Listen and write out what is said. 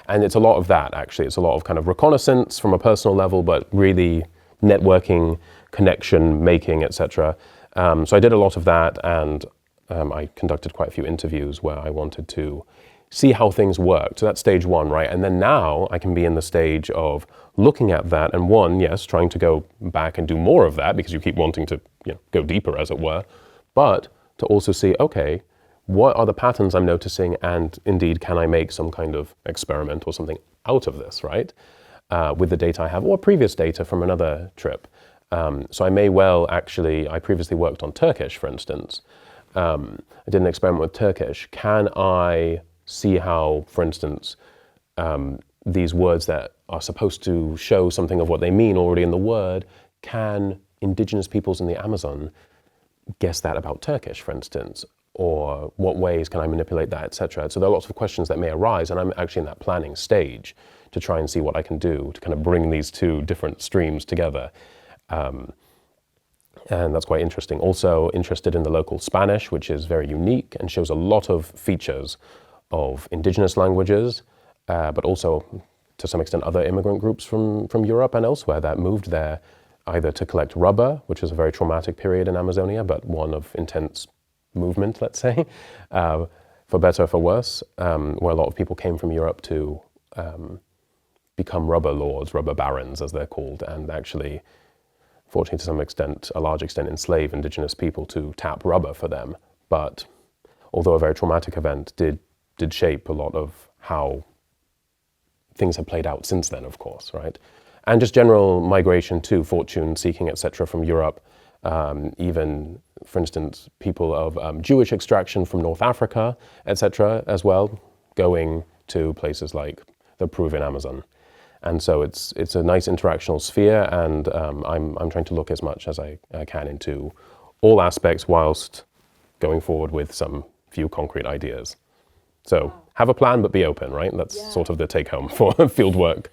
And it's a lot of that, actually. It's a lot of kind of reconnaissance from a personal level, but really networking, connection making, etc. So I did a lot of that, and I conducted quite a few interviews where I wanted to see how things worked. So that's stage one, right? And then now I can be in the stage of looking at that and yes, trying to go back and do more of that because you keep wanting to go deeper, as it were, but to also see, okay, what are the patterns I'm noticing, and indeed, can I make some kind of experiment or something out of this, right? With the data I have, or previous data from another trip. So I may well actually, I previously worked on Turkish, for instance. I did an experiment with Turkish. Can I see how, for instance, these words that are supposed to show something of what they mean already in the word, can indigenous peoples in the Amazon guess that about Turkish, for instance? Or what ways can I manipulate that, etc. So there are lots of questions that may arise, and I'm actually in that planning stage to try and see what I can do to kind of bring these two different streams together. And that's quite interesting. Also interested in the local Spanish, which is very unique and shows a lot of features of indigenous languages, but also to some extent other immigrant groups from Europe and elsewhere that moved there either to collect rubber, which was a very traumatic period in Amazonia, but one of intense movement, let's say, for better or for worse, where a lot of people came from Europe to become rubber lords, rubber barons, as they're called, and actually, fortunately to some extent, a large extent, enslave indigenous people to tap rubber for them. But although a very traumatic event, did shape a lot of how things have played out since then, of course, right? And just general migration too, fortune seeking, etc., from Europe. Even, for instance, people of Jewish extraction from North Africa, etc., as well, going to places like the Peruvian Amazon. And so it's a nice interactional sphere, and I'm trying to look as much as I can into all aspects whilst going forward with some few concrete ideas. So have a plan, but be open, right? That's sort of the take home for field work.